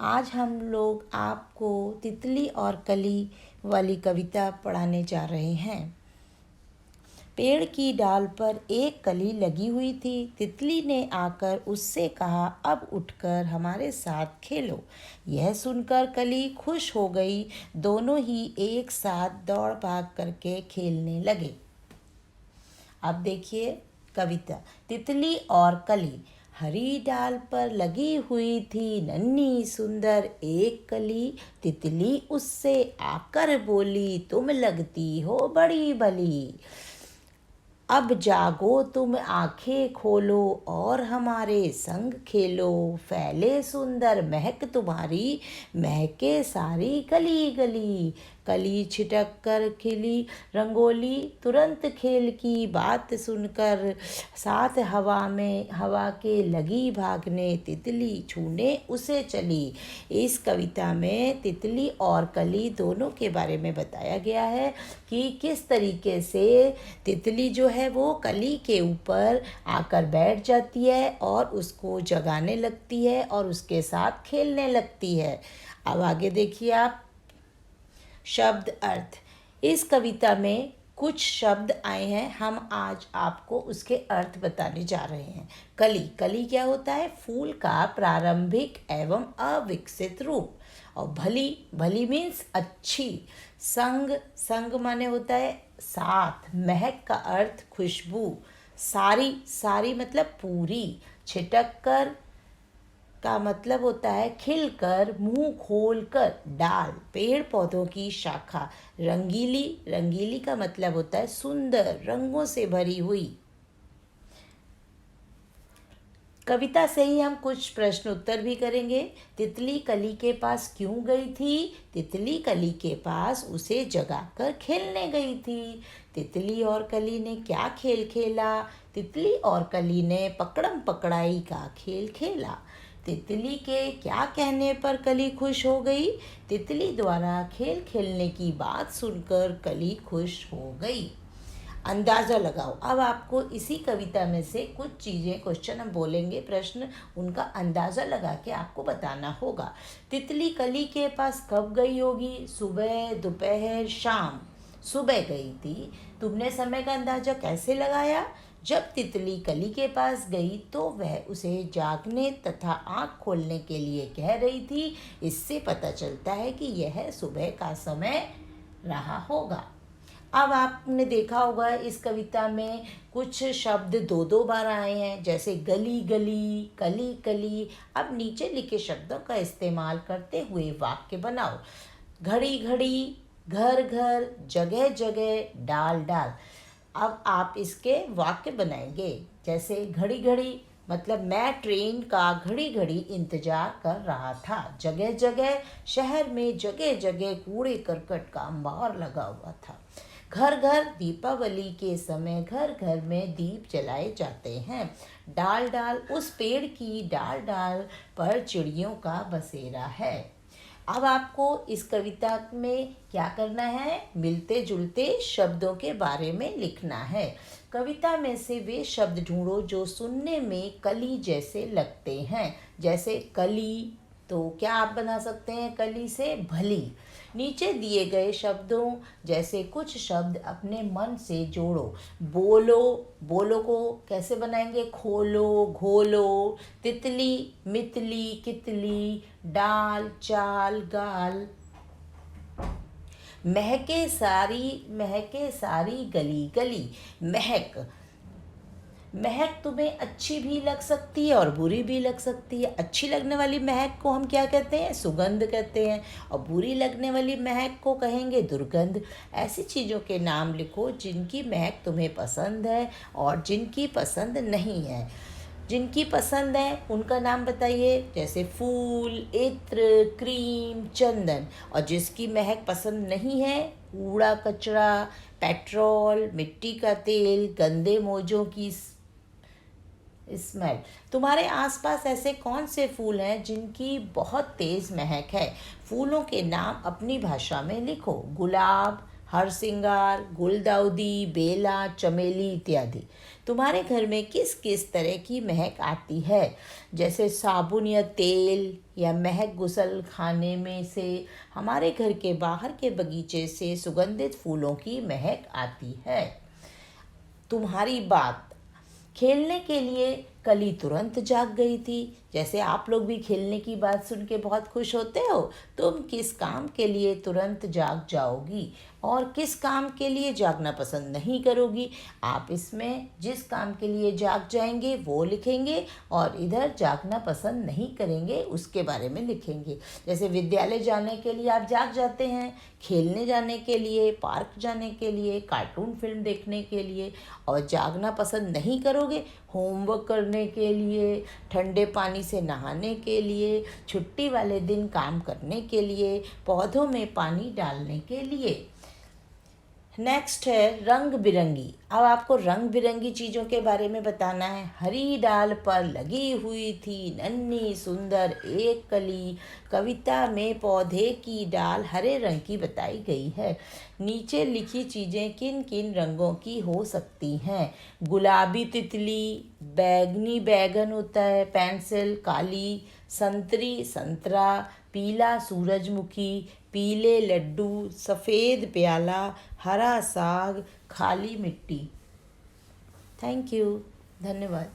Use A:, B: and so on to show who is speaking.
A: आज हम लोग आपको तितली और कली वाली कविता पढ़ाने जा रहे हैं। पेड़ की डाल पर एक कली लगी हुई थी। तितली ने आकर उससे कहा, अब उठकर हमारे साथ खेलो। यह सुनकर कली खुश हो गई। दोनों ही एक साथ दौड़ भाग करके खेलने लगे। अब देखिए कविता। तितली और कली। हरी डाल पर लगी हुई थी नन्ही सुंदर एक कली। तितली उससे आकर बोली, तुम लगती हो बड़ी भली। अब जागो तुम आंखें खोलो और हमारे संग खेलो। फैले सुंदर महक तुम्हारी, महके सारी गली गली। कली छिटक कर खिली रंगोली, तुरंत खेल की बात सुनकर साथ हवा के लगी भागने। तितली छूने उसे चली। इस कविता में तितली और कली दोनों के बारे में बताया गया है कि किस तरीके से तितली जो है वो कली के ऊपर आकर बैठ जाती है और उसको जगाने लगती है और उसके साथ खेलने लगती है। अब आगे देखिए आप। शब्द अर्थ। इस कविता में कुछ शब्द आए हैं, हम आज आपको उसके अर्थ बताने जा रहे हैं। कली। कली क्या होता है? फूल का प्रारंभिक एवं अविकसित रूप। और भली। भली मीन्स अच्छी। संग। संग माने होता है साथ। महक का अर्थ खुशबू। सारी। सारी मतलब पूरी। छिटक कर का मतलब होता है खिलकर, मुंह खोलकर। डाल। पेड़ पौधों की शाखा। रंगीली। रंगीली का मतलब होता है सुंदर, रंगों से भरी हुई। कविता से ही हम कुछ प्रश्न उत्तर भी करेंगे। तितली कली के पास क्यों गई थी? तितली कली के पास उसे जगाकर खेलने गई थी। तितली और कली ने क्या खेल खेला? तितली और कली ने पकड़म पकड़ाई का खेल खेला। तितली के क्या कहने पर कली खुश हो गई? तितली द्वारा खेल खेलने की बात सुनकर कली खुश हो गई। अंदाज़ा लगाओ। अब आपको इसी कविता में से कुछ चीज़ें, क्वेश्चन हम बोलेंगे, प्रश्न, उनका अंदाज़ा लगा के आपको बताना होगा। तितली कली के पास कब गई होगी? सुबह, दोपहर, शाम। सुबह गई थी। तुमने समय का अंदाज़ा कैसे लगाया? जब तितली कली के पास गई तो वह उसे जागने तथा आँख खोलने के लिए कह रही थी। इससे पता चलता है कि यह सुबह का समय रहा होगा। अब आपने देखा होगा इस कविता में कुछ शब्द दो दो बार आए हैं, जैसे गली गली, कली कली। अब नीचे लिखे शब्दों का इस्तेमाल करते हुए वाक्य बनाओ। घड़ी घड़ी, घर घर, जगह जगह, डाल डाल। अब आप इसके वाक्य बनाएंगे। जैसे घड़ी घड़ी मतलब मैं ट्रेन का घड़ी घड़ी इंतजार कर रहा था। जगह जगह, शहर में जगह जगह कूड़े करकट का अंबार लगा हुआ था। घर घर, दीपावली के समय घर घर में दीप जलाए जाते हैं। डाल डाल, उस पेड़ की डाल डाल पर चिड़ियों का बसेरा है। अब आपको इस कविता में क्या करना है? मिलते जुलते शब्दों के बारे में लिखना है। कविता में से वे शब्द ढूंढो जो सुनने में कली जैसे लगते हैं। जैसे कली, तो क्या आप बना सकते हैं कली से? भली। नीचे दिए गए शब्दों जैसे कुछ शब्द अपने मन से जोड़ो। बोलो। बोलो को कैसे बनाएंगे? खोलो, घोलो। तितली, मितली, कितली। डाल, चाल, गाल। महके सारी गली गली। महक। महक तुम्हें अच्छी भी लग सकती है और बुरी भी लग सकती है। अच्छी लगने वाली महक को हम क्या कहते हैं? सुगंध कहते हैं। और बुरी लगने वाली महक को कहेंगे दुर्गंध। ऐसी चीज़ों के नाम लिखो जिनकी महक तुम्हें पसंद है और जिनकी पसंद नहीं है। जिनकी पसंद है उनका नाम बताइए, जैसे फूल, इत्र, क्रीम, चंदन। और जिसकी महक पसंद नहीं है, कूड़ा कचरा, पेट्रोल, मिट्टी का तेल, गंदे मोजों की स्मेल। तुम्हारे आसपास ऐसे कौन से फूल हैं जिनकी बहुत तेज़ महक है? फूलों के नाम अपनी भाषा में लिखो। गुलाब, हरसिंगार, गुलदाउदी, बेला, चमेली इत्यादि। तुम्हारे घर में किस किस तरह की महक आती है? जैसे साबुन या तेल या महक गुसल खाने में से, हमारे घर के बाहर के बगीचे से सुगंधित फूलों की महक आती है। तुम्हारी बात, खेलने के लिए कली तुरंत जाग गई थी। जैसे आप लोग भी खेलने की बात सुन के बहुत खुश होते हो, तुम किस काम के लिए तुरंत जाग जाओगी और किस काम के लिए जागना पसंद नहीं करोगी? आप इसमें जिस काम के लिए जाग जाएंगे वो लिखेंगे और इधर जागना पसंद नहीं करेंगे उसके बारे में लिखेंगे। जैसे विद्यालय जाने के लिए आप जाग जाते हैं, खेलने जाने के लिए, पार्क जाने के लिए, कार्टून फिल्म देखने के लिए, और जागना पसंद नहीं करोगे होमवर्क करने के लिए, ठंडे पानी से नहाने के लिए, छुट्टी वाले दिन काम करने के लिए, पौधों में पानी डालने के लिए। नेक्स्ट है रंग बिरंगी। अब आपको रंग बिरंगी चीज़ों के बारे में बताना है। हरी डाल पर लगी हुई थी नन्ही सुंदर एक कली। कविता में पौधे की डाल हरे रंग की बताई गई है। नीचे लिखी चीज़ें किन किन रंगों की हो सकती हैं? गुलाबी तितली, बैगनी बैगन होता है, पेंसिल काली, संतरी संतरा, पीला सूरजमुखी, पीले लड्डू, सफ़ेद प्याला, हरा साग, खाली मिट्टी। थैंक यू, धन्यवाद।